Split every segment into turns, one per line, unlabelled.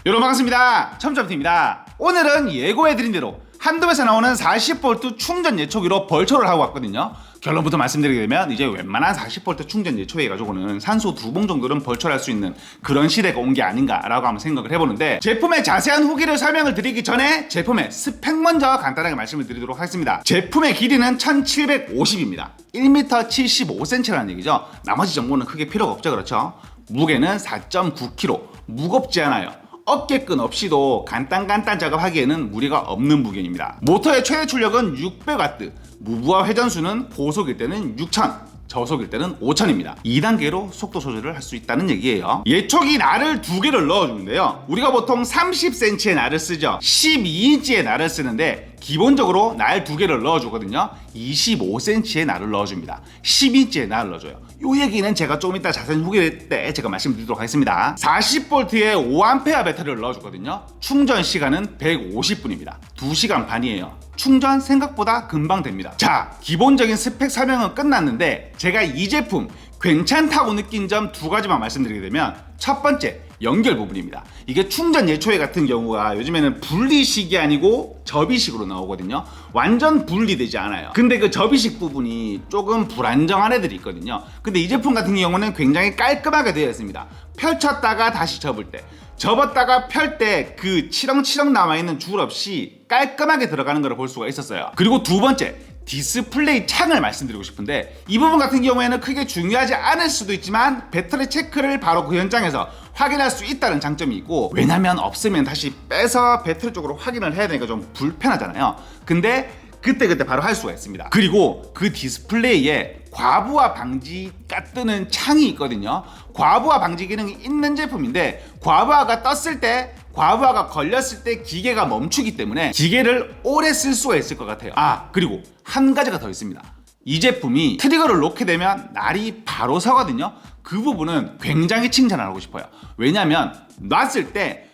여러분 반갑습니다. 첨첨T입니다. 오늘은 예고해드린 대로 한돔에서 나오는 40V 충전 예초기로 벌초를 하고 왔거든요. 결론부터 말씀드리게 되면 이제 웬만한 40V 충전 예초기 가지고는 산소 2봉 정도는 벌초를 할 수 있는 그런 시대가 온 게 아닌가라고 한번 생각을 해보는데, 제품의 자세한 후기를 설명을 드리기 전에 제품의 스펙 먼저 간단하게 말씀을 드리도록 하겠습니다. 제품의 길이는 1750입니다. 1m 75cm라는 얘기죠. 나머지 정보는 크게 필요가 없죠, 그렇죠? 무게는 4.9kg, 무겁지 않아요. 어깨끈 없이도 간단 작업하기에는 무리가 없는 무게입니다. 모터의 최대 출력은 600W, 무브와 회전수는 고속일 때는 6000, 저속일 때는 5000입니다. 2단계로 속도 조절을 할 수 있다는 얘기예요. 예초기 날을 2개를 넣어주는데요. 우리가 보통 30cm의 날을 쓰죠. 12인치의 날을 쓰는데 기본적으로 날 2개를 넣어주거든요. 25cm의 날을 넣어줍니다. 10인치의 날을 넣어줘요. 이 얘기는 제가 조금 이따 자세히 후기 때 제가 말씀드리도록 하겠습니다. 40V에 5A 배터리를 넣어주거든요. 충전 시간은 150분입니다. 2시간 반이에요. 충전 생각보다 금방 됩니다. 자, 기본적인 스펙 설명은 끝났는데 제가 이 제품 괜찮다고 느낀 점 2가지만 말씀드리게 되면, 첫 번째, 연결 부분입니다. 이게 충전 예초기 같은 경우가 요즘에는 분리식이 아니고 접이식으로 나오거든요. 완전 분리되지 않아요. 근데 그 접이식 부분이 조금 불안정한 애들이 있거든요. 근데 이 제품 같은 경우는 굉장히 깔끔하게 되어 있습니다. 펼쳤다가 다시 접을 때, 접었다가 펼 때 그 치렁치렁 남아있는 줄 없이 깔끔하게 들어가는 걸 볼 수가 있었어요. 그리고 두 번째, 디스플레이 창을 말씀드리고 싶은데, 이 부분 같은 경우에는 크게 중요하지 않을 수도 있지만 배터리 체크를 바로 그 현장에서 확인할 수 있다는 장점이 있고, 왜냐면 없으면 다시 빼서 배터리 쪽으로 확인을 해야 되니까 좀 불편하잖아요. 근데 그때 바로 할 수가 있습니다. 그리고 그 디스플레이에 과부하 방지가 뜨는 창이 있거든요. 과부하 방지 기능이 있는 제품인데, 과부하가 떴을 때, 과부하가 걸렸을 때 기계가 멈추기 때문에 기계를 오래 쓸 수가 있을 것 같아요. 그리고 한 가지가 더 있습니다. 이 제품이 트리거를 놓게 되면 날이 바로 서거든요. 그 부분은 굉장히 칭찬을 하고 싶어요. 왜냐면 놨을 때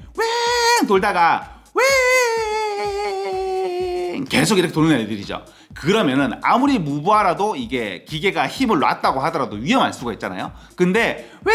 웽 돌다가 웽 계속 이렇게 도는 애들이죠. 그러면은 아무리 무부하라도 이게 기계가 힘을 놨다고 하더라도 위험할 수가 있잖아요. 근데 웽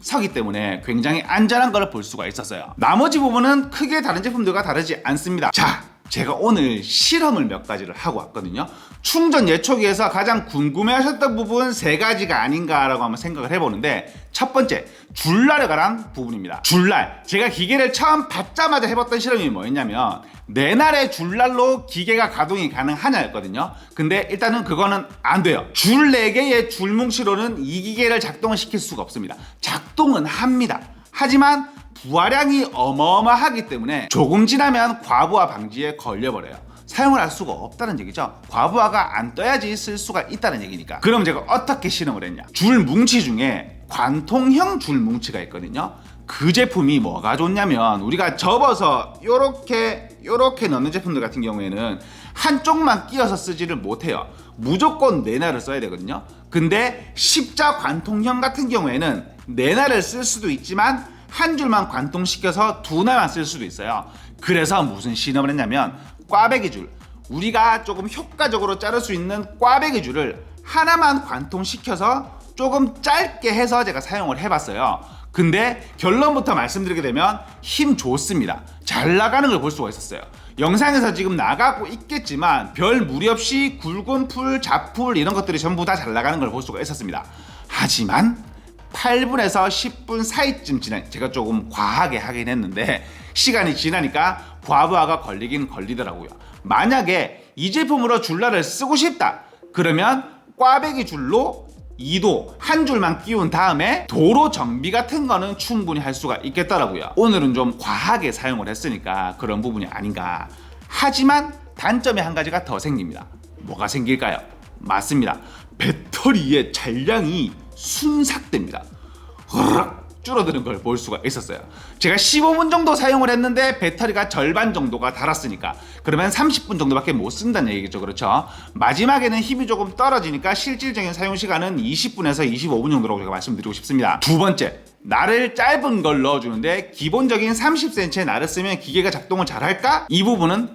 서기 때문에 굉장히 안전한 걸 볼 수가 있었어요. 나머지 부분은 크게 다른 제품들과 다르지 않습니다. 자, 제가 오늘 실험을 몇 가지를 하고 왔거든요. 충전 예초기에서 가장 궁금해하셨던 부분 3가지가 아닌가라고 한번 생각을 해보는데, 첫 번째, 줄날에 관한 부분입니다. 줄날, 제가 기계를 처음 받자마자 해봤던 실험이 뭐였냐면, 내날의 줄날로 기계가 가동이 가능하냐였거든요. 근데 일단은 그거는 안 돼요. 줄 4개의 줄뭉치로는 이 기계를 작동을 시킬 수가 없습니다. 작동은 합니다. 하지만 부하량이 어마어마하기 때문에 조금 지나면 과부하 방지에 걸려버려요. 사용을 할 수가 없다는 얘기죠. 과부하가 안 떠야지 쓸 수가 있다는 얘기니까. 그럼 제가 어떻게 실험을 했냐, 줄 뭉치 중에 관통형 줄 뭉치가 있거든요. 그 제품이 뭐가 좋냐면, 우리가 접어서 요렇게 넣는 제품들 같은 경우에는 한쪽만 끼워서 쓰지를 못해요. 무조건 내날을 써야 되거든요. 근데 십자 관통형 같은 경우에는 내날을 쓸 수도 있지만 한 줄만 관통시켜서 2날만 쓸 수도 있어요. 그래서 무슨 실험을 했냐면, 꽈배기 줄, 우리가 조금 효과적으로 자를 수 있는 꽈배기 줄을 하나만 관통시켜서 조금 짧게 해서 제가 사용을 해봤어요. 근데 결론부터 말씀드리게 되면 힘 좋습니다. 잘 나가는 걸 볼 수가 있었어요. 영상에서 지금 나가고 있겠지만 별 무리 없이 굵은 풀, 잡풀 이런 것들이 전부 다 잘 나가는 걸 볼 수가 있었습니다. 하지만 8분에서 10분 사이쯤 지난, 제가 조금 과하게 하긴 했는데 시간이 지나니까 과부하가 걸리긴 걸리더라고요. 만약에 이 제품으로 줄날을 쓰고 싶다 그러면 꽈배기 줄로 2도 한 줄만 끼운 다음에 도로 정비 같은 거는 충분히 할 수가 있겠더라고요. 오늘은 좀 과하게 사용을 했으니까 그런 부분이 아닌가. 하지만 단점이 한 가지가 더 생깁니다. 뭐가 생길까요? 맞습니다. 배터리의 잔량이 순삭됩니다. 허락 줄어드는 걸 볼 수가 있었어요. 제가 15분 정도 사용을 했는데 배터리가 절반 정도가 닳았으니까 그러면 30분 정도밖에 못 쓴다는 얘기죠. 그렇죠? 마지막에는 힘이 조금 떨어지니까 실질적인 사용 시간은 20분에서 25분 정도라고 제가 말씀드리고 싶습니다. 두 번째, 날을 짧은 걸 넣어주는데 기본적인 30cm의 날을 쓰면 기계가 작동을 잘 할까? 이 부분은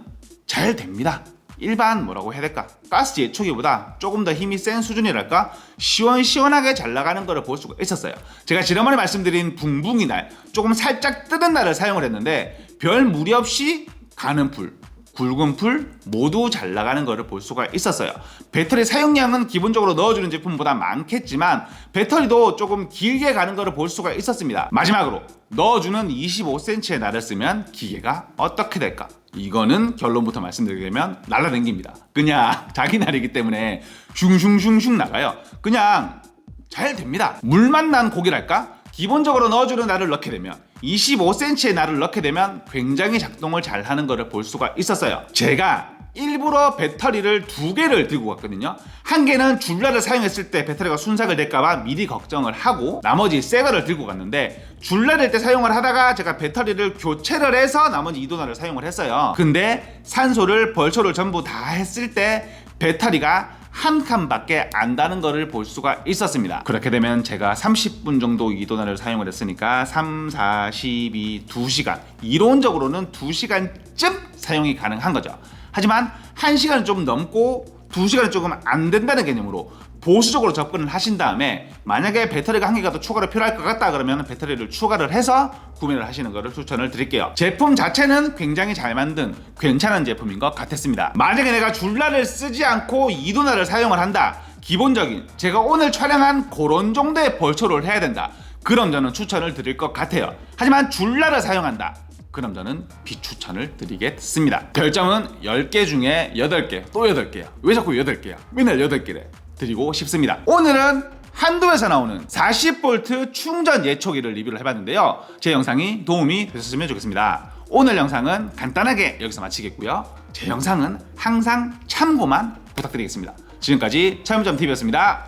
잘 됩니다. 일반 뭐라고 해야 될까? 가스 예초기보다 조금 더 힘이 센 수준이랄까? 시원시원하게 잘 나가는 것을 볼 수가 있었어요. 제가 지난번에 말씀드린 붕붕이 날, 조금 살짝 뜨는 날을 사용을 했는데 별 무리 없이 가는 불, 굵은 풀 모두 잘 나가는 것을 볼 수가 있었어요. 배터리 사용량은 기본적으로 넣어주는 제품보다 많겠지만 배터리도 조금 길게 가는 것을 볼 수가 있었습니다. 마지막으로 넣어주는 25cm의 날을 쓰면 기계가 어떻게 될까? 이거는 결론부터 말씀드리면 날라다닙니다. 그냥 자기 날이기 때문에 슝슝슝슝 나가요. 그냥 잘 됩니다. 물만 난 고기랄까? 기본적으로 넣어주는 날을 넣게 되면 25cm의 날을 넣게 되면 굉장히 작동을 잘 하는 것을 볼 수가 있었어요. 제가 일부러 배터리를 2개를 들고 갔거든요. 한 개는 줄날을 사용했을 때 배터리가 순삭을 될까봐 미리 걱정을 하고 나머지 새 거를 들고 갔는데 줄날일 때 사용을 하다가 제가 배터리를 교체를 해서 나머지 이도날을 사용을 했어요. 근데 산소를 벌초를 전부 다 했을 때 배터리가 한 칸밖에 안 다는 것을 볼 수가 있었습니다. 그렇게 되면 제가 30분 정도 이도날을 사용을 했으니까 3, 4, 12, 2시간 이론적으로는 2시간쯤 사용이 가능한 거죠. 하지만 1시간은 좀 넘고 2시간은 조금 안 된다는 개념으로 보수적으로 접근을 하신 다음에 만약에 배터리가 한 개가 더 추가로 필요할 것 같다 그러면 배터리를 추가를 해서 구매를 하시는 것을 추천을 드릴게요. 제품 자체는 굉장히 잘 만든 괜찮은 제품인 것 같았습니다. 만약에 내가 줄날을 쓰지 않고 이도날을 사용을 한다, 기본적인 제가 오늘 촬영한 그런 정도의 벌초를 해야 된다, 그럼 저는 추천을 드릴 것 같아요. 하지만 줄날을 사용한다, 그럼 저는 비추천을 드리겠습니다. 별점은 10개 중에 8개, 또 8개야. 왜 자꾸 8개야? 맨날 8개래. 드리고 싶습니다. 오늘은 한도에서 나오는 40V 충전 예초기를 리뷰를 해봤는데요. 제 영상이 도움이 되셨으면 좋겠습니다. 오늘 영상은 간단하게 여기서 마치겠고요. 제 영상은 항상 참고만 부탁드리겠습니다. 지금까지 차용점TV였습니다.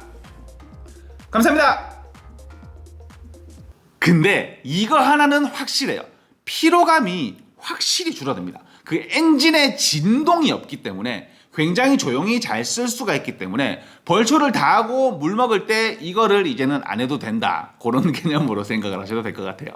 감사합니다. 근데 이거 하나는 확실해요. 피로감이 확실히 줄어듭니다. 그 엔진의 진동이 없기 때문에 굉장히 조용히 잘 쓸 수가 있기 때문에 벌초를 다 하고 물 먹을 때 이거를 이제는 안 해도 된다, 그런 개념으로 생각을 하셔도 될 것 같아요.